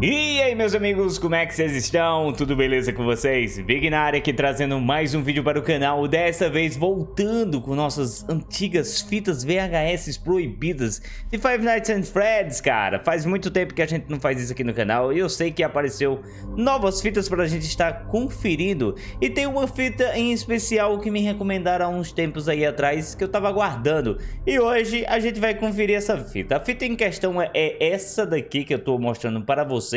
E aí, meus amigos, como é que vocês estão? Tudo beleza com vocês? Big na área aqui trazendo mais um vídeo para o canal, dessa vez voltando com nossas antigas fitas VHS proibidas de Five Nights at Freddy's, cara. Faz muito tempo que a gente não faz isso aqui no canal e eu sei que apareceu novas fitas para a gente estar conferindo. E tem uma fita em especial que me recomendaram há uns tempos aí atrás que eu tava aguardando. E hoje a gente vai conferir essa fita. A fita em questão é essa daqui que eu tô mostrando para vocês,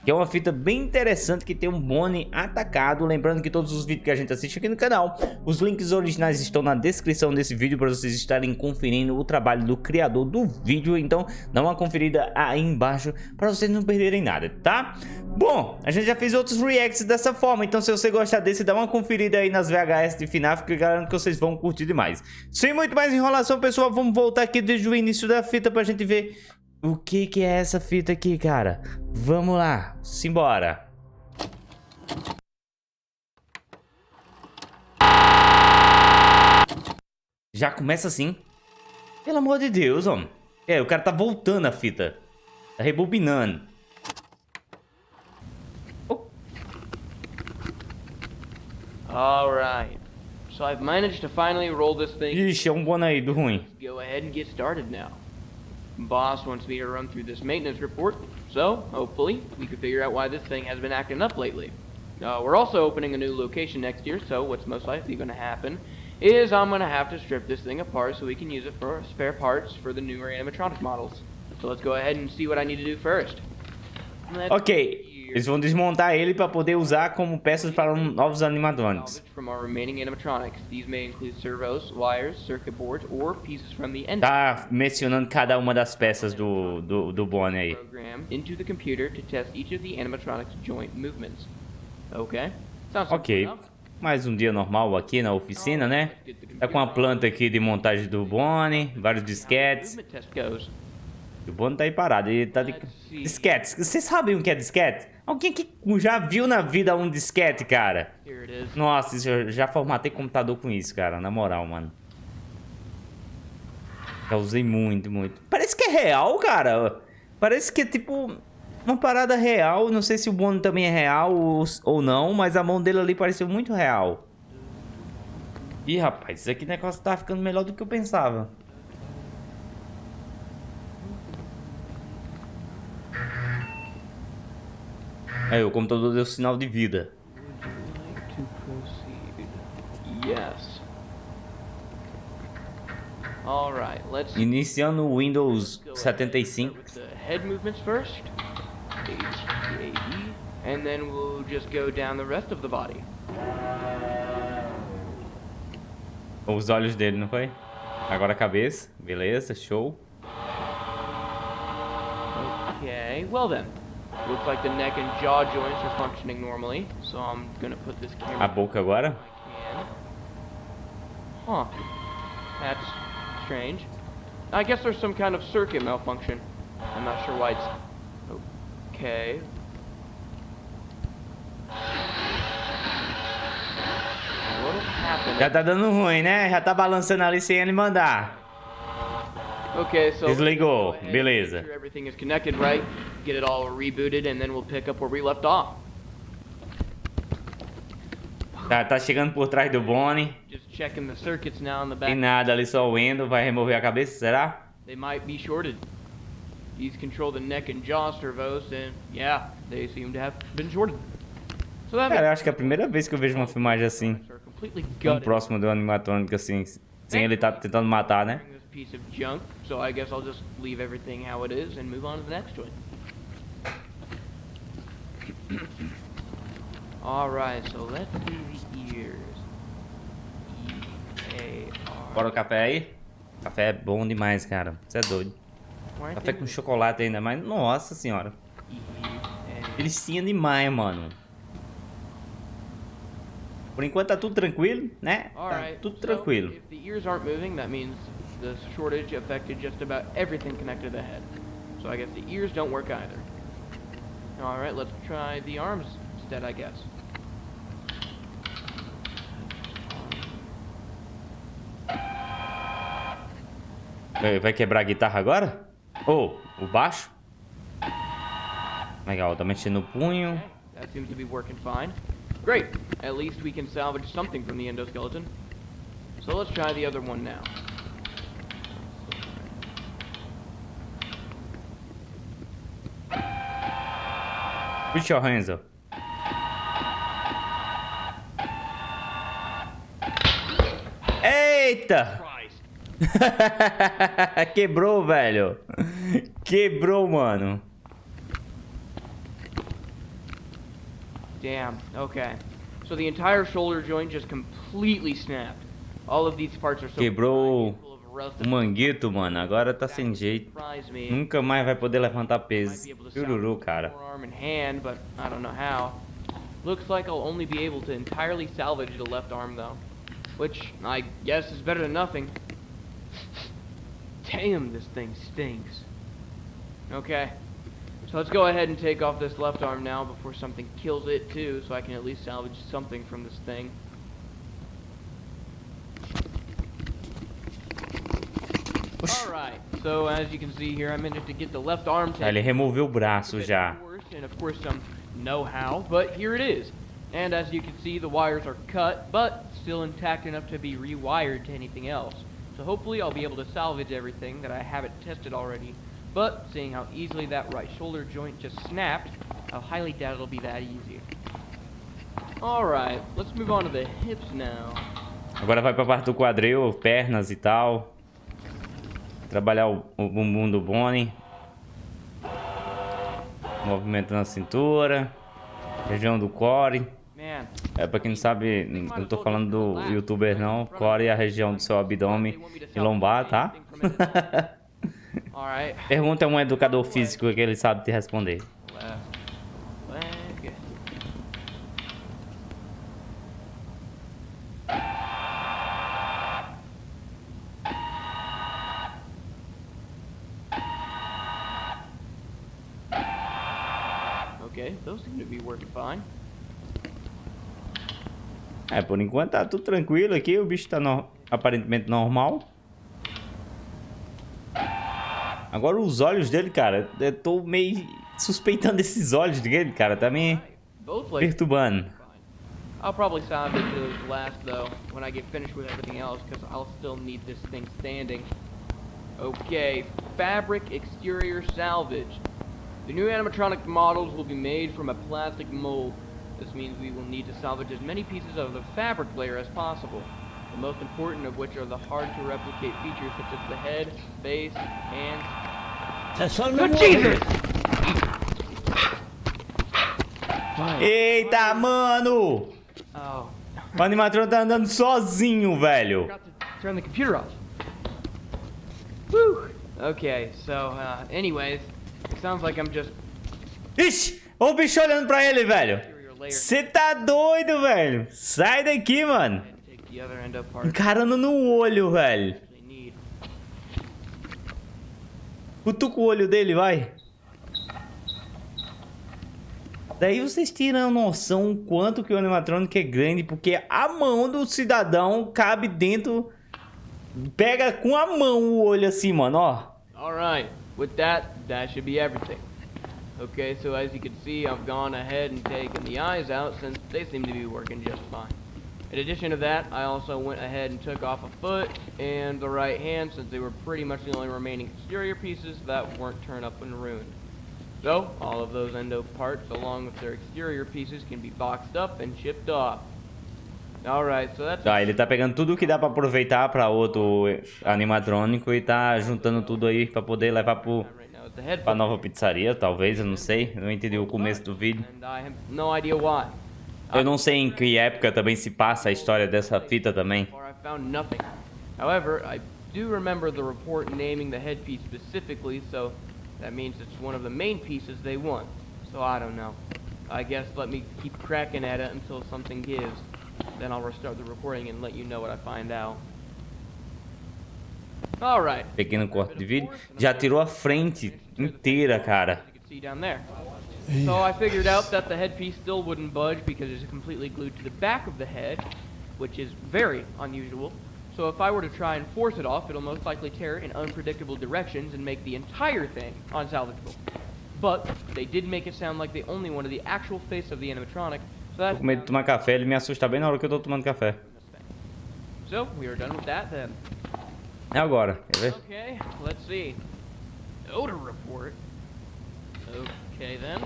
que é uma fita bem interessante que tem um Bonnie atacado. Lembrando que todos os vídeos que a gente assiste aqui no canal, os links originais estão na descrição desse vídeo para vocês estarem conferindo o trabalho do criador do vídeo. Então dá uma conferida aí embaixo para vocês não perderem nada, tá? Bom, a gente já fez outros reacts dessa forma, então se você gostar desse, dá uma conferida aí nas VHS de FNAF, que eu garanto que vocês vão curtir demais. Sem muito mais enrolação, pessoal, vamos voltar aqui desde o início da fita pra gente ver o que é essa fita aqui, cara. Vamos lá, simbora. Já começa assim. Pelo amor de Deus, homem. O cara tá voltando a fita. Tá rebobinando. Alright, so I've managed to finally roll this thing. Ixi, é um bono aí do ruim. Go ahead and get started now. Boss wants me to run through this maintenance report, so hopefully we can figure out why this thing has been acting up lately. We're also opening a new location next year, so what's most likely going to happen is I'm going to have to strip this thing apart so we can use it for spare parts for the newer animatronic models. So let's go ahead and see what I need to do first. Ok, eles vão desmontar ele para poder usar como peças para novos animatronics. Tá mencionando cada uma das peças do Bonnie aí. Ok, mais um dia normal aqui na oficina, né? Tá com a planta aqui de montagem do Bonnie, vários disquetes. O Bonnie tá aí parado, ele tá de disquetes. Vocês sabem o que é disquete? Alguém que já viu na vida um disquete, cara? Nossa, eu já formatei computador com isso, cara, na moral, mano. Já usei muito. Parece que é real, cara. Parece que é tipo uma parada real. Não sei se o Bonnie também é real ou não, mas a mão dele ali pareceu muito real. Ih, rapaz, esse aqui negócio tá ficando melhor do que eu pensava. Aí, o computador deu sinal de vida. Iniciando o Windows 75. Head movements first. And then we'll just go down the rest of the body. Os olhos dele, não foi? Agora a cabeça. Beleza, show. Okay, well then. Looks like the neck and jaw joints are functioning normally, so I'm gonna put this camera. A boca agora? Huh. That's strange. I guess there's some kind of circuit malfunction. I'm not sure why it's... Okay. What happened? Já tá dando ruim, né? Já tá balançando ali sem ele mandar. Okay, so desligou, beleza. Everything is connected, right? Get it all rebooted and then we'll pick up where we left off. Tá chegando por trás do Bonnie. Just checking the circuits now in the back. Tem nada ali, só o Endo. Vai remover a cabeça, será? They might be shorted. These control the neck and jaw servos and yeah, they seem to have been shorted. So that Cara, eu acho que é a primeira vez que eu vejo uma filmagem assim. Um próximo do animatrônico assim, sem ele tá tentando matar, né? Piece of junk, so I guess I'll just leave everything how it is and move on to the next one. Alright, so let's do the ears. E-A-R. Bora o café aí? Café é bom demais, cara. Você é doido. Café com chocolate ainda mais. Nossa senhora. Delicinha demais, mano. Por enquanto tá tudo tranquilo, né? Tá tudo tranquilo. If the ears aren't moving, that means the shortage affected just about everything connected to the head. So I guess the ears don't work either. Alright, let's try the arms instead, I guess. Vai quebrar a guitarra agora? Ou o baixo? Legal, tá mexendo o punho. Okay, that seems to be working fine. Great. At least we can salvage something from the endoskeleton. So let's try the other one now. Put your hands up. Eita! Quebrou, velho. Quebrou, mano. Damn, okay. So the entire shoulder joint just completely snapped. All of these parts are so Quebrou full of rust o manguito, mano. Agora tá sem jeito. surprise me. Nunca mais vai poder levantar Might peso. be able to Jururu, salvage cara. forearm and hand, but I don't know how. Looks like I'll only be able to entirely salvage the left arm though, which I guess is better than nothing. Damn, this thing stinks. Okay, so let's go ahead and take off this left arm now before something kills it too, so I can at least salvage something from this thing. Alright, so as you can see here, I managed to get the left arm taken. Ele removeu o braço já. And of course some know-how, but here it is. And as you can see, the wires are cut, but still intact enough to be rewired to anything else. So hopefully I'll be able to salvage everything that I haven't tested already. But seeing how easily that right shoulder joint just snapped, I highly doubt it'll be that easy. Alright, let's move on to the hips now. Agora vai pra parte do quadril, pernas e tal. Trabalhar o bumbum do Bonnie. Movimento na cintura. Região do core. Man, É, pra quem não sabe, não tô falando do youtuber não. Core é a região do seu abdômen e lombar, tá? alright. Pergunta a um educador físico que ele sabe te responder. Left leg. Okay, those seem to be working fine. É, por enquanto tá tudo tranquilo aqui. O bicho tá aparentemente normal. Agora os olhos dele, cara, eu tô meio suspeitando desses olhos dele, cara. Tá me Both legs perturbando. fine. I'll probably salvage those last though when I get finished with everything else because I'll still need this thing standing. Okay, fabric exterior salvage. The new animatronic models will be made from a plastic mold. This means we will need to salvage as many pieces of the fabric layer as possible. The most important of which are the hard to replicate features such as the head, face, hands. Good Jesus! Eita, mano! Oh, O animatrônico tá andando sozinho, velho. forgot to turn the computer off. Whew. Okay, so anyways, it sounds like I'm just Ixi, o bicho olhando pra ele, velho. exterior layer. Você tá doido, velho. Sai daqui, mano. And take the other end apart. Encarando no olho, velho. Actually need. Cutuca o olho dele, vai. Daí vocês tiram noção o quanto que o animatrônico é grande, porque a mão do cidadão cabe dentro. Pega com a mão o olho assim, mano, ó. Alright, with that should be everything. Okay, so as you can see, I've gone ahead and taken the eyes out since they seem to be working just fine. In addition to that, I also went ahead and took off a foot and the right hand since they were pretty much the only remaining exterior pieces that weren't torn up and ruined. So, all of those endo parts along with their exterior pieces can be boxed up and shipped off. Alright, so that's... Tá, ele tá pegando tudo que dá pra aproveitar pra outro animatrônico e tá juntando tudo aí pra poder levar pro... right now is the head pra nova pizzaria, talvez, eu não sei. Eu não entendi o começo do vídeo. and I have no idea why. Eu não sei em que época também se passa a história dessa fita também. Far I found nothing. However, I do remember the report naming the headpiece specifically, so that means it's one of the main pieces they want. So I don't know. I guess let me keep cracking at it until something gives. Then I'll restart the recording and let you know what I find out. Alright. Pequeno corte de vídeo. Já tirou a frente inteira, cara. You can see down there. So I figured out that the headpiece still wouldn't budge because it's completely glued to the back of the head, which is very unusual. So if I were to try and force it off, it'll most likely tear in unpredictable directions and make the entire thing unsalvageable. But they did make it sound like they only wanted the actual face of the animatronic, so Tô that... com medo de tomar café, ele me assusta bem na hora que eu tô tomando café. So, we are done with that then. É agora, quer ver? Okay, let's see. Odor report. Okay then.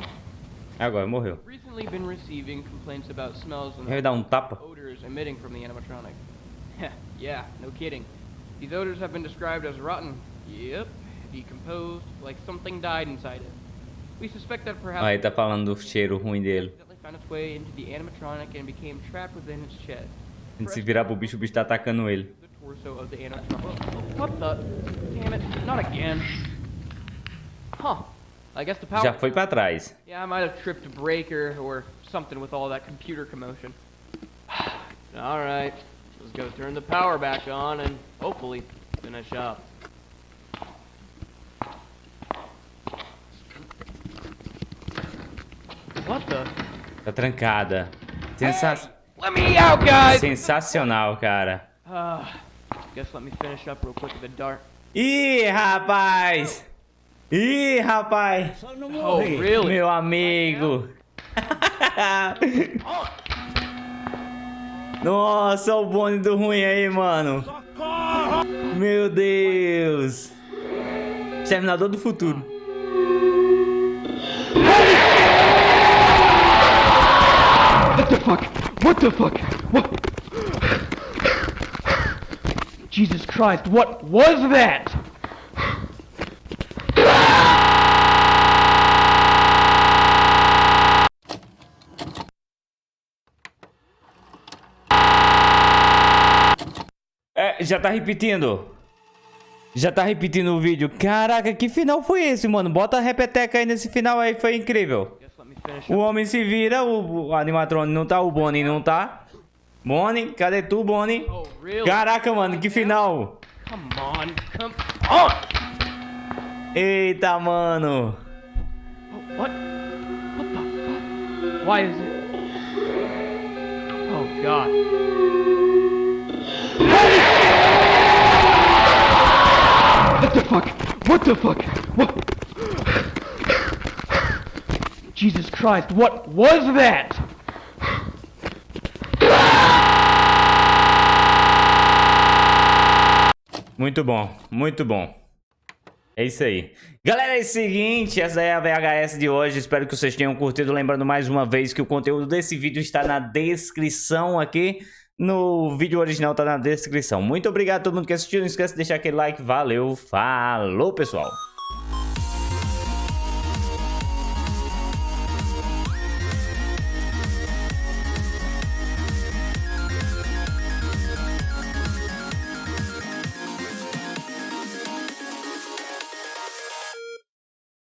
É agora, morreu. Recently been receiving complaints about smells and Ele vai dar tapa? odors emitting from the animatronic. Yeah, no kidding. These odors have been described as rotten. Yep, decomposed, like something died inside it. We suspect that perhaps Aí tá falando do cheiro ruim dele. accidentally found its way into the animatronic and became trapped within its chest. A gente se virar pro bicho, o bicho tá atacando ele. The torso of the animatronic. What the? Damn it! Not again. Huh? I guess the power. Já foi pra trás. Yeah, I might have tripped a breaker or something with all that computer commotion. All right, let's go turn the power back on and hopefully finish up. What the? Tá trancada. Let me out, guys! Sensacional, cara. Guess let me finish up real quick with the dart. Ih, rapaz! Ih, rapaz! Oh, really? Meu amigo! Nossa, o bonde do ruim aí, mano. Meu Deus! Exterminador do futuro. What the fuck? What the fuck? What? Jesus Christ, what was that? Já tá repetindo. Já tá repetindo o vídeo. Caraca, que final foi esse, mano? Bota a repeteca aí nesse final aí, foi incrível. O homem se vira, o animatrônico não tá, o Bonnie não tá. Bonnie, cadê tu, Bonnie? Oh, really? Caraca, mano, que final. Come on, come on! Eita, mano. Oh, what? What the fuck? Why is it? Oh, God. What the fuck? What the fuck? What? Jesus Christ, what was that? Muito bom, muito bom. É isso aí. Galera, é o seguinte, essa é a VHS de hoje. Espero que vocês tenham curtido. Lembrando mais uma vez que o conteúdo desse vídeo está na descrição aqui. No vídeo original tá na descrição. Muito obrigado a todo mundo que assistiu. Não esqueça de deixar aquele like. Valeu, falou, pessoal.